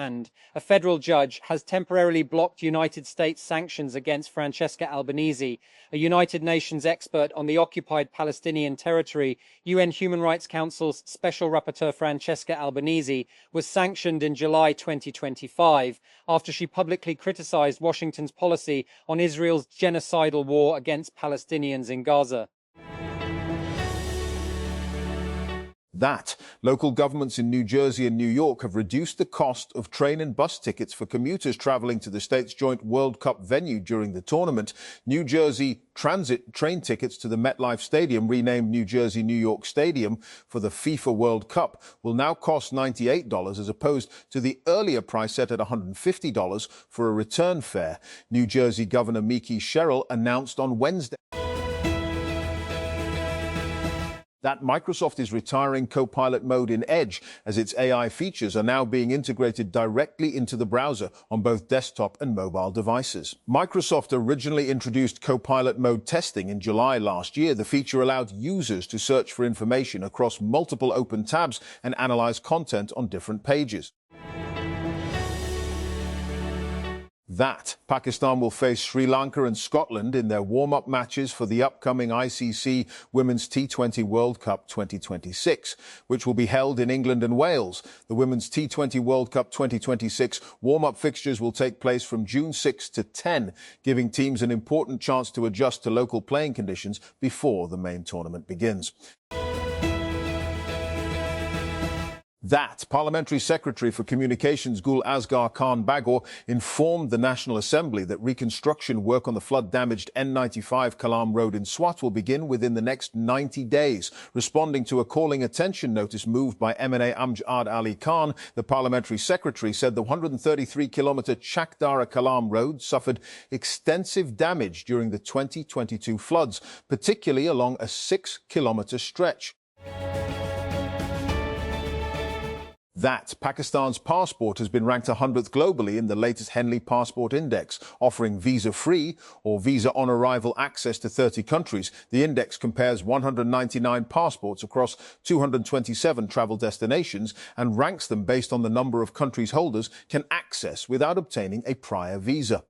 And a federal judge has temporarily blocked United States sanctions against Francesca Albanese, a United Nations expert on the occupied Palestinian territory. UN Human Rights Council's Special Rapporteur Francesca Albanese was sanctioned in July 2025 after she publicly criticized Washington's policy on Israel's genocidal war against Palestinians in Gaza. That local governments in New Jersey and New York have reduced the cost of train and bus tickets for commuters traveling to the state's joint World Cup venue during the tournament. New Jersey transit train tickets to the MetLife Stadium, renamed New Jersey-New York Stadium for the FIFA World Cup, will now cost $98 as opposed to the earlier price set at $150 for a return fare. New Jersey Governor Mickey Sherrill announced on Wednesday that Microsoft is retiring Copilot mode in Edge, as its AI features are now being integrated directly into the browser on both desktop and mobile devices. Microsoft originally introduced Copilot mode testing in July last year. The feature allowed users to search for information across multiple open tabs and analyze content on different pages. That Pakistan will face Sri Lanka and Scotland in their warm-up matches for the upcoming ICC Women's T20 World Cup 2026, which will be held in England and Wales. The Women's T20 World Cup 2026 warm-up fixtures will take place from June 6 to 10, giving teams an important chance to adjust to local playing conditions before the main tournament begins. That Parliamentary Secretary for Communications Gul Asghar Khan Bagor informed the National Assembly that reconstruction work on the flood-damaged N95 Kalam Road in Swat will begin within the next 90 days. Responding to a calling attention notice moved by MNA Amjad Ali Khan, the Parliamentary Secretary said the 133-kilometre Chakdara Kalam Road suffered extensive damage during the 2022 floods, particularly along a 6-kilometre stretch. That Pakistan's passport has been ranked 100th globally in the latest Henley Passport Index, offering visa-free or visa-on-arrival access to 30 countries. The index compares 199 passports across 227 travel destinations and ranks them based on the number of countries holders can access without obtaining a prior visa.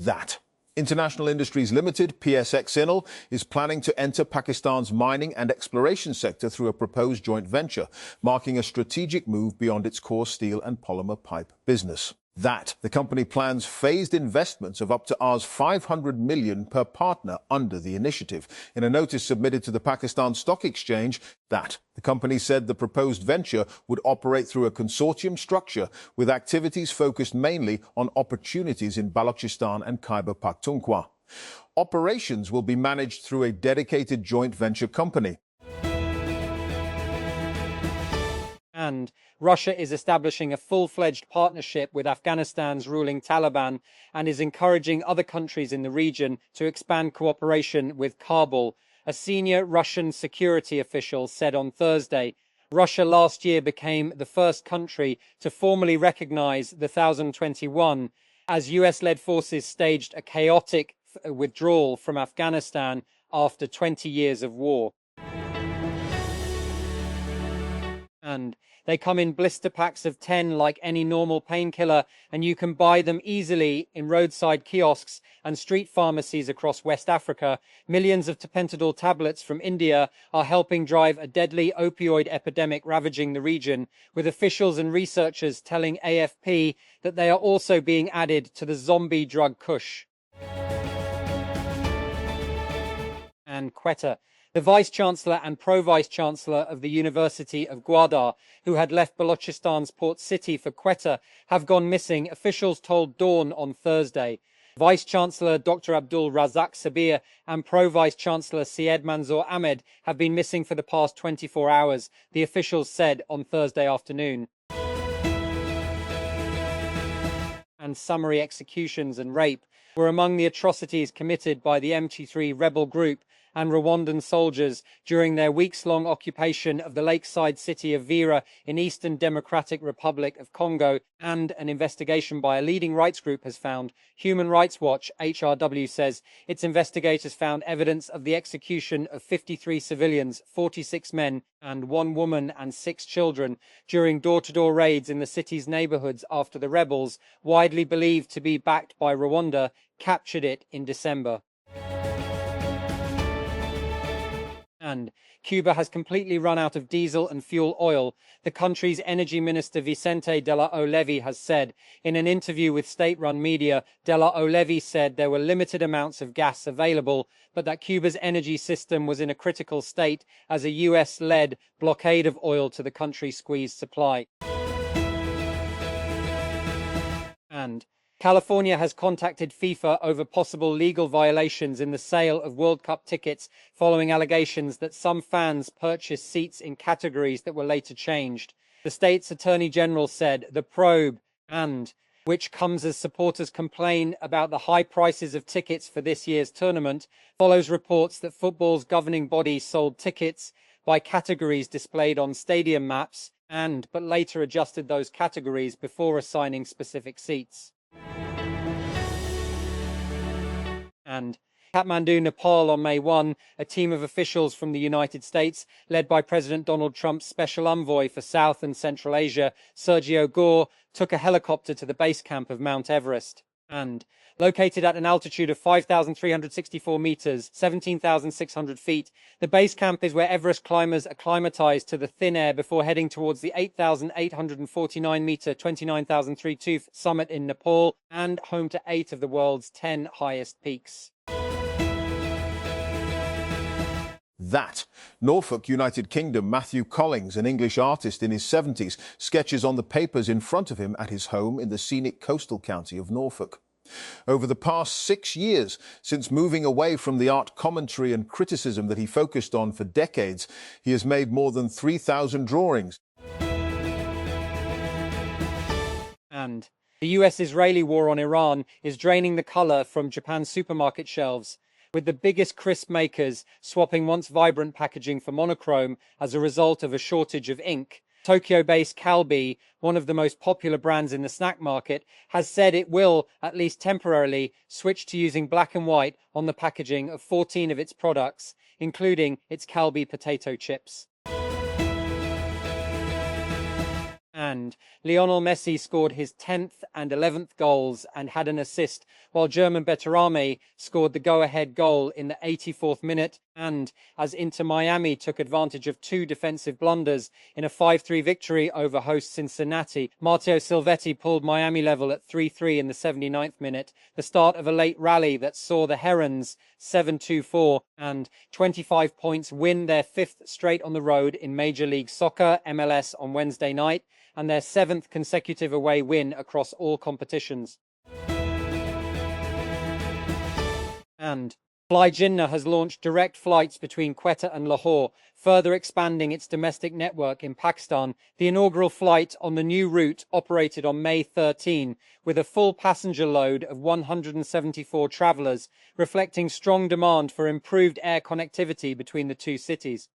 That International Industries Limited, PSX Inal, is planning to enter Pakistan's mining and exploration sector through a proposed joint venture, marking a strategic move beyond its core steel and polymer pipe business. That the company plans phased investments of up to Rs 500 million per partner under the initiative. In a notice submitted to the Pakistan Stock Exchange, that the company said the proposed venture would operate through a consortium structure with activities focused mainly on opportunities in Balochistan and Khyber Pakhtunkhwa. Operations will be managed through a dedicated joint venture company. And Russia is establishing a full-fledged partnership with Afghanistan's ruling Taliban and is encouraging other countries in the region to expand cooperation with Kabul. A senior Russian security official said on Thursday, Russia last year became the first country to formally recognize the 1021 as US-led forces staged a chaotic withdrawal from Afghanistan after 20 years of war. And they come in blister packs of 10 like any normal painkiller, and you can buy them easily in roadside kiosks and street pharmacies across West Africa. Millions of tapentadol tablets from India are helping drive a deadly opioid epidemic ravaging the region, with officials and researchers telling AFP that they are also being added to the zombie drug Kush. And Quetta, the Vice-Chancellor and Pro-Vice-Chancellor of the University of Gwadar, who had left Balochistan's port city for Quetta, have gone missing, officials told Dawn on Thursday. Vice-Chancellor Dr. Abdul Razak Sabir and Pro-Vice-Chancellor Syed Manzoor Ahmed have been missing for the past 24 hours, the officials said on Thursday afternoon. And summary executions and rape were among the atrocities committed by the MT3 rebel group and Rwandan soldiers during their weeks-long occupation of the lakeside city of Vera in Eastern Democratic Republic of Congo, and an investigation by a leading rights group has found. Human Rights Watch, HRW, says its investigators found evidence of the execution of 53 civilians, 46 men and 1 woman and 6 children during door-to-door raids in the city's neighborhoods after the rebels, widely believed to be backed by Rwanda, captured it in December. And Cuba has completely run out of diesel and fuel oil. The country's energy minister Vicente de la Oleve has said. In an interview with state-run media, de la Oleve said there were limited amounts of gas available, but that Cuba's energy system was in a critical state as a US-led blockade of oil to the country squeezed supply. And California has contacted FIFA over possible legal violations in the sale of World Cup tickets following allegations that some fans purchased seats in categories that were later changed. The state's attorney general said the probe, and which comes as supporters complain about the high prices of tickets for this year's tournament, follows reports that football's governing body sold tickets by categories displayed on stadium maps but later adjusted those categories before assigning specific seats. And Kathmandu, Nepal on May 1, a team of officials from the United States, led by President Donald Trump's special envoy for South and Central Asia, Sergio Gore, took a helicopter to the base camp of Mount Everest. And located at an altitude of 5,364 meters, 17,600 feet, the base camp is where Everest climbers acclimatized to the thin air before heading towards the 8,849 meter, 29,032 summit in Nepal, and home to 8 of the world's 10 highest peaks. That. Norfolk, United Kingdom, Matthew Collings, an English artist in his 70s, sketches on the papers in front of him at his home in the scenic coastal county of Norfolk. Over the past 6 years, since moving away from the art commentary and criticism that he focused on for decades, he has made more than 3,000 drawings. And the US-Israeli war on Iran is draining the color from Japan's supermarket shelves, with the biggest crisp makers swapping once vibrant packaging for monochrome as a result of a shortage of ink. Tokyo-based Calbee, one of the most popular brands in the snack market, has said it will, at least temporarily, switch to using black and white on the packaging of 14 of its products, including its Calbee potato chips. And Lionel Messi scored his 10th and 11th goals and had an assist, while German Betarame scored the go-ahead goal in the 84th minute. And as Inter Miami took advantage of 2 defensive blunders in a 5-3 victory over host Cincinnati, Matteo Silvetti pulled Miami level at 3-3 in the 79th minute, the start of a late rally that saw the Herons 7-2-4 and 25 points win their 5th straight on the road in Major League Soccer, MLS, on Wednesday night, and their 7th consecutive away win across all competitions. And Fly Jinnah has launched direct flights between Quetta and Lahore, further expanding its domestic network in Pakistan. The inaugural flight on the new route operated on May 13, with a full passenger load of 174 travellers, reflecting strong demand for improved air connectivity between the two cities.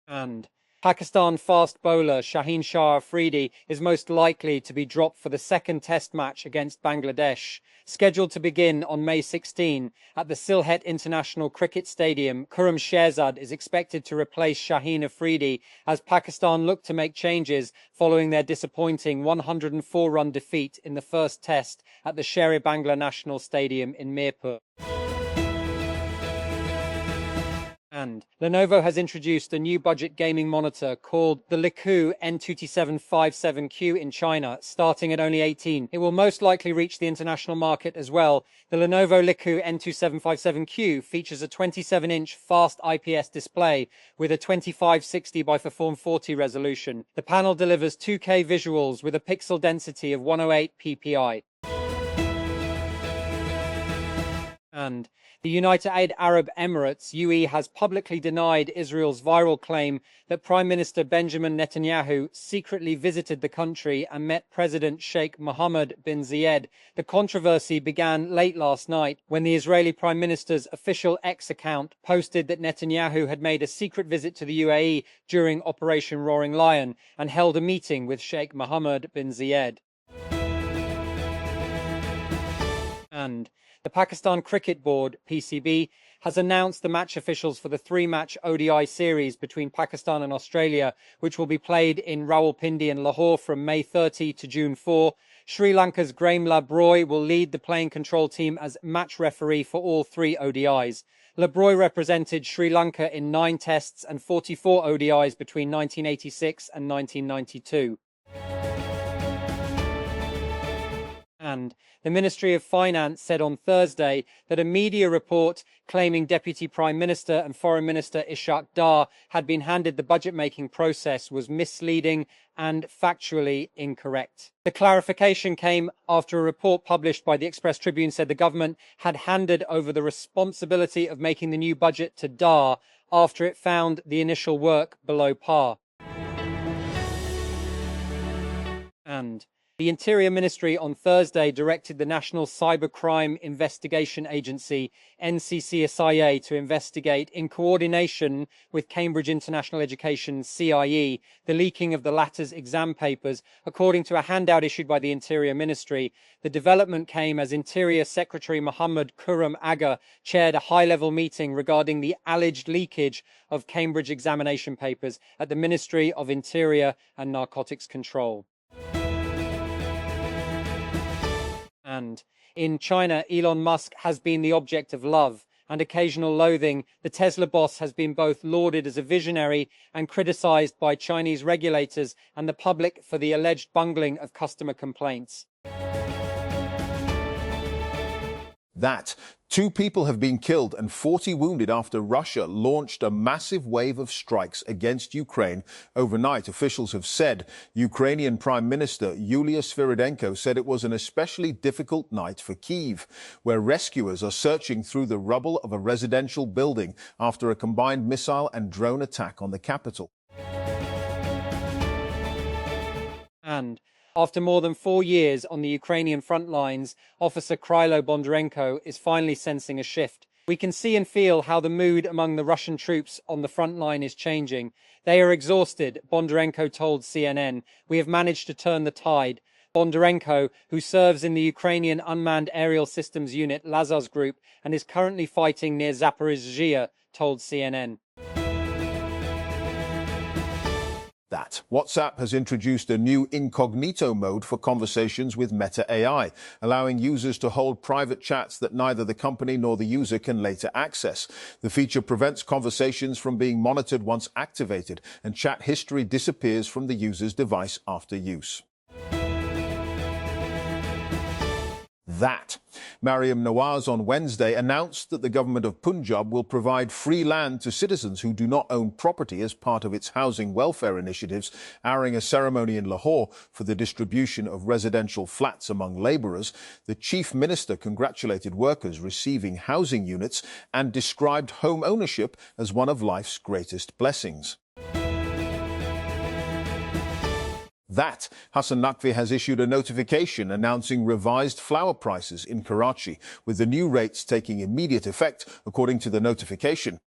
And Pakistan fast bowler Shaheen Shah Afridi is most likely to be dropped for the second test match against Bangladesh. Scheduled to begin on May 16 at the Sylhet International Cricket Stadium, Khurram Sherzad is expected to replace Shaheen Afridi as Pakistan look to make changes following their disappointing 104-run defeat in the first test at the Sher-e-Bangla National Stadium in Mirpur. And Lenovo has introduced a new budget gaming monitor called the Liku N2757Q in China, starting at only $18. It will most likely reach the international market as well. The Lenovo Liku N2757Q features a 27-inch fast IPS display with a 2560 by 440 resolution. The panel delivers 2K visuals with a pixel density of 108 ppi. And And the United Arab Emirates, UAE, has publicly denied Israel's viral claim that Prime Minister Benjamin Netanyahu secretly visited the country and met President Sheikh Mohammed bin Zayed. The controversy began late last night when the Israeli Prime Minister's official X account posted that Netanyahu had made a secret visit to the UAE during Operation Roaring Lion and held a meeting with Sheikh Mohammed bin Zayed. And the Pakistan Cricket Board, PCB, has announced the match officials for the three-match ODI series between Pakistan and Australia, which will be played in Rawalpindi and Lahore from May 30 to June 4. Sri Lanka's Graham Labroy will lead the playing control team as match referee for all three ODIs. Labroy represented Sri Lanka in 9 tests and 44 ODIs between 1986 and 1992. And the Ministry of Finance said on Thursday that a media report claiming Deputy Prime Minister and Foreign Minister Ishaq Dar had been handed the budget-making process was misleading and factually incorrect. The clarification came after a report published by the Express Tribune said the government had handed over the responsibility of making the new budget to Dar after it found the initial work below par. And the Interior Ministry on Thursday directed the National Cybercrime Investigation Agency, NCCSIA, to investigate, in coordination with Cambridge International Education, CIE, the leaking of the latter's exam papers, according to a handout issued by the Interior Ministry. The development came as Interior Secretary Muhammad Khurram Aga chaired a high-level meeting regarding the alleged leakage of Cambridge examination papers at the Ministry of Interior and Narcotics Control. And in China, Elon Musk has been the object of love and occasional loathing. The Tesla boss has been both lauded as a visionary and criticized by Chinese regulators and the public for the alleged bungling of customer complaints. That 2 people have been killed and 40 wounded after Russia launched a massive wave of strikes against Ukraine overnight. Officials have said Ukrainian Prime Minister Yulia Sviridenko said it was an especially difficult night for Kyiv, where rescuers are searching through the rubble of a residential building after a combined missile and drone attack on the capital. And after more than 4 years on the Ukrainian front lines, Officer Krylo Bondarenko is finally sensing a shift. We can see and feel how the mood among the Russian troops on the front line is changing. They are exhausted, Bondarenko told CNN. We have managed to turn the tide. Bondarenko, who serves in the Ukrainian Unmanned Aerial Systems Unit Lazars Group and is currently fighting near Zaporizhzhia, told CNN. That WhatsApp has introduced a new incognito mode for conversations with Meta AI, allowing users to hold private chats that neither the company nor the user can later access. The feature prevents conversations from being monitored once activated, and chat history disappears from the user's device after use. That Mariam Nawaz on Wednesday announced that the government of Punjab will provide free land to citizens who do not own property as part of its housing welfare initiatives, honoring a ceremony in Lahore for the distribution of residential flats among labourers. The chief minister congratulated workers receiving housing units and described home ownership as one of life's greatest blessings. That Hassan Naqvi has issued a notification announcing revised flour prices in Karachi, with the new rates taking immediate effect, according to the notification.